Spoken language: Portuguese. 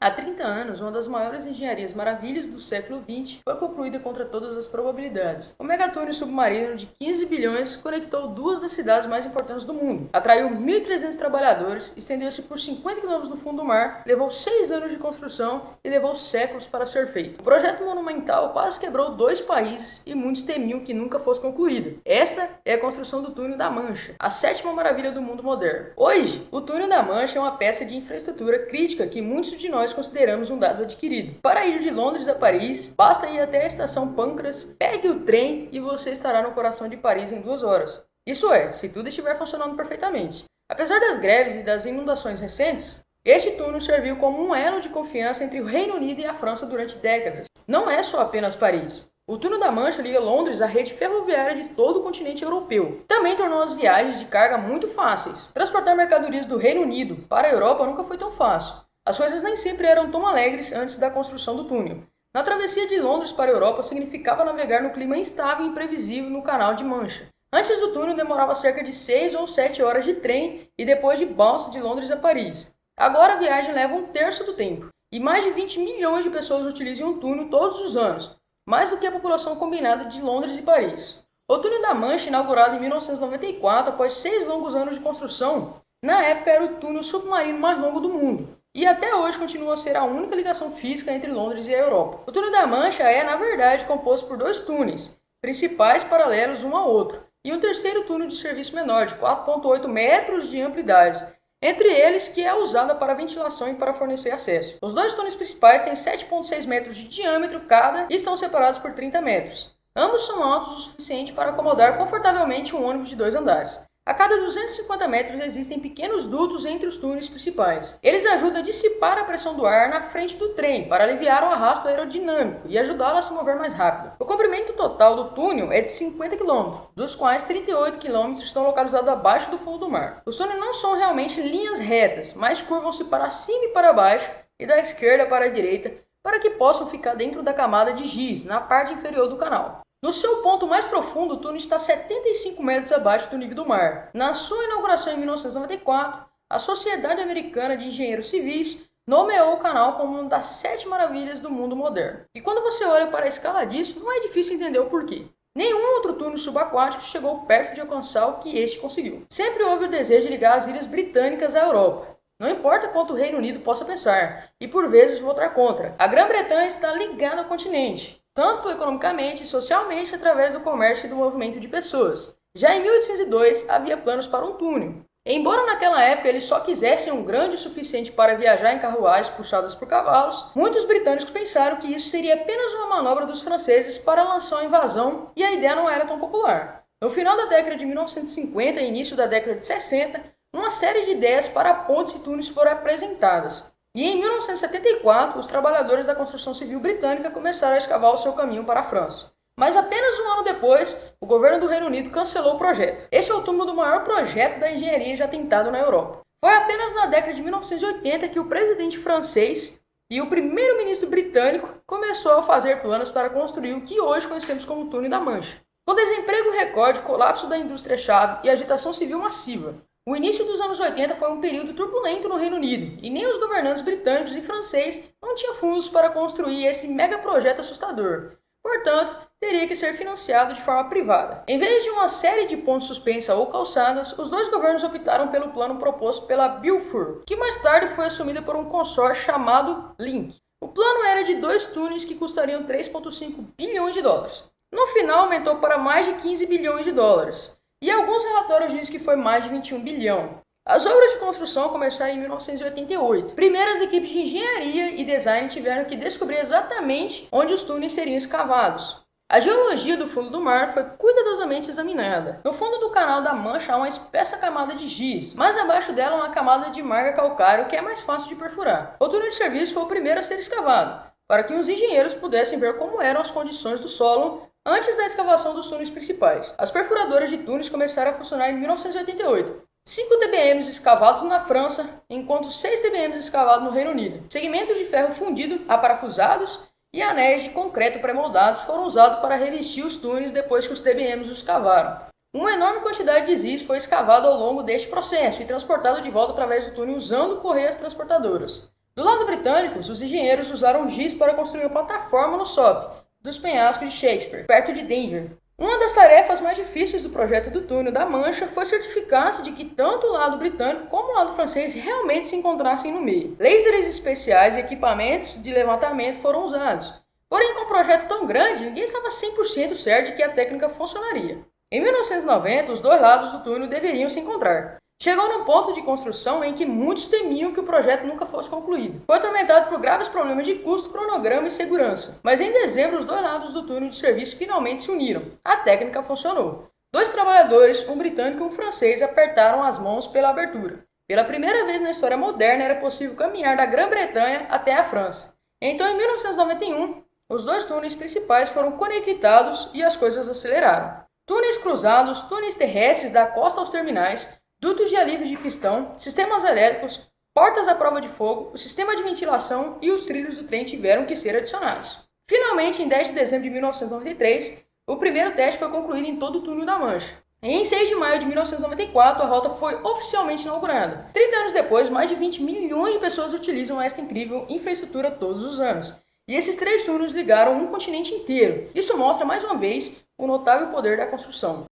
Há 30 anos, uma das maiores engenharias maravilhas do século XX foi concluída contra todas as probabilidades. O megatúnel submarino de 15 bilhões conectou duas das cidades mais importantes do mundo, atraiu 1.300 trabalhadores, estendeu-se por 50 km no fundo do mar, levou 6 anos de construção e levou séculos para ser feito. O projeto monumental quase quebrou 2 países e muitos temiam que nunca fosse concluída. Esta é a construção do Túnel da Mancha, a sétima maravilha do mundo moderno. Hoje, o Túnel da Mancha é uma peça de infraestrutura crítica que muitos de nós consideramos um dado adquirido. Para ir de Londres a Paris, basta ir até a estação Pancras, pegue o trem e você estará no coração de Paris em 2 horas. Isso é, se tudo estiver funcionando perfeitamente. Apesar das greves e das inundações recentes, este túnel serviu como um elo de confiança entre o Reino Unido e a França durante décadas. Não é só apenas Paris. O Túnel da Mancha liga Londres à rede ferroviária de todo o continente europeu. Também tornou as viagens de carga muito fáceis. Transportar mercadorias do Reino Unido para a Europa nunca foi tão fácil. As coisas nem sempre eram tão alegres antes da construção do túnel. Na travessia de Londres para a Europa significava navegar no clima instável e imprevisível no Canal de Mancha. Antes do túnel demorava cerca de 6 ou 7 horas de trem e depois de balsa de Londres a Paris. Agora a viagem leva 1/3 do tempo. E mais de 20 milhões de pessoas utilizam o túnel todos os anos, mais do que a população combinada de Londres e Paris. O Túnel da Mancha, inaugurado em 1994, após 6 longos anos de construção, na época era o túnel submarino mais longo do mundo. E até hoje continua a ser a única ligação física entre Londres e a Europa. O Túnel da Mancha é, na verdade, composto por 2 túneis principais paralelos um ao outro, e um terceiro túnel de serviço menor, de 4,8 metros de amplitude, entre eles que é usada para ventilação e para fornecer acesso. Os 2 túneis principais têm 7,6 metros de diâmetro cada e estão separados por 30 metros. Ambos são altos o suficiente para acomodar confortavelmente um ônibus de 2 andares. A cada 250 metros existem pequenos dutos entre os túneis principais. Eles ajudam a dissipar a pressão do ar na frente do trem para aliviar o arrasto aerodinâmico e ajudá-lo a se mover mais rápido. O comprimento total do túnel é de 50 km, dos quais 38 km estão localizados abaixo do fundo do mar. Os túneis não são realmente linhas retas, mas curvam-se para cima e para baixo e da esquerda para a direita para que possam ficar dentro da camada de giz, na parte inferior do canal. No seu ponto mais profundo, o túnel está 75 metros abaixo do nível do mar. Na sua inauguração em 1994, a Sociedade Americana de Engenheiros Civis nomeou o canal como uma das 7 maravilhas do mundo moderno. E quando você olha para a escala disso, não é difícil entender o porquê. Nenhum outro túnel subaquático chegou perto de alcançar o que este conseguiu. Sempre houve o desejo de ligar as ilhas britânicas à Europa. Não importa quanto o Reino Unido possa pensar, e por vezes votar contra. A Grã-Bretanha está ligada ao continente, tanto economicamente e socialmente através do comércio e do movimento de pessoas. Já em 1802 havia planos para um túnel. Embora naquela época eles só quisessem um grande o suficiente para viajar em carruagens puxadas por cavalos, muitos britânicos pensaram que isso seria apenas uma manobra dos franceses para lançar uma invasão e a ideia não era tão popular. No final da década de 1950 e início da década de 60, uma série de ideias para pontes e túneis foram apresentadas. E em 1974, os trabalhadores da construção civil britânica começaram a escavar o seu caminho para a França. Mas apenas um ano depois, o governo do Reino Unido cancelou o projeto. Este é o túmulo do maior projeto da engenharia já tentado na Europa. Foi apenas na década de 1980 que o presidente francês e o primeiro-ministro britânico começou a fazer planos para construir o que hoje conhecemos como o Túnel da Mancha. Com desemprego recorde, colapso da indústria-chave e agitação civil massiva, o início dos anos 80 foi um período turbulento no Reino Unido, e nem os governantes britânicos e franceses não tinham fundos para construir esse megaprojeto assustador. Portanto, teria que ser financiado de forma privada. Em vez de uma série de pontes suspensas ou calçadas, os 2 governos optaram pelo plano proposto pela Balfour, que mais tarde foi assumida por um consórcio chamado Link. O plano era de 2 túneis que custariam 3,5 bilhões de dólares. No final, aumentou para mais de 15 bilhões de dólares. E alguns relatórios dizem que foi mais de 21 bilhão. As obras de construção começaram em 1988. Primeiras equipes de engenharia e design tiveram que descobrir exatamente onde os túneis seriam escavados. A geologia do fundo do mar foi cuidadosamente examinada. No fundo do Canal da Mancha há uma espessa camada de giz, mas abaixo dela uma camada de marga calcário que é mais fácil de perfurar. O túnel de serviço foi o primeiro a ser escavado, para que os engenheiros pudessem ver como eram as condições do solo antes da escavação dos túneis principais. As perfuradoras de túneis começaram a funcionar em 1988. 5 TBMs escavados na França, enquanto 6 TBMs escavados no Reino Unido. Segmentos de ferro fundido, aparafusados e anéis de concreto pré-moldados foram usados para revestir os túneis depois que os TBMs os cavaram. Uma enorme quantidade de giz foi escavado ao longo deste processo e transportado de volta através do túnel usando correias transportadoras. Do lado britânico, os engenheiros usaram giz para construir uma plataforma no SOP dos penhascos de Shakespeare, perto de Denver. Uma das tarefas mais difíceis do projeto do túnel da Mancha foi certificar-se de que tanto o lado britânico como o lado francês realmente se encontrassem no meio. Lasers especiais e equipamentos de levantamento foram usados. Porém, com um projeto tão grande, ninguém estava 100% certo de que a técnica funcionaria. Em 1990, os dois lados do túnel deveriam se encontrar. Chegou num ponto de construção em que muitos temiam que o projeto nunca fosse concluído. Foi atormentado por graves problemas de custo, cronograma e segurança. Mas em dezembro, os dois lados do túnel de serviço finalmente se uniram. A técnica funcionou. Dois trabalhadores, um britânico e um francês, apertaram as mãos pela abertura. Pela primeira vez na história moderna, era possível caminhar da Grã-Bretanha até a França. Então, em 1991, os dois túneis principais foram conectados e as coisas aceleraram. Túneis cruzados, túneis terrestres da costa aos terminais, dutos de alívio de pistão, sistemas elétricos, portas à prova de fogo, o sistema de ventilação e os trilhos do trem tiveram que ser adicionados. Finalmente, em 10 de dezembro de 1993, o primeiro teste foi concluído em todo o túnel da Mancha. E em 6 de maio de 1994, a rota foi oficialmente inaugurada. 30 anos depois, mais de 20 milhões de pessoas utilizam esta incrível infraestrutura todos os anos. E esses 3 túneis ligaram um continente inteiro. Isso mostra, mais uma vez, o notável poder da construção.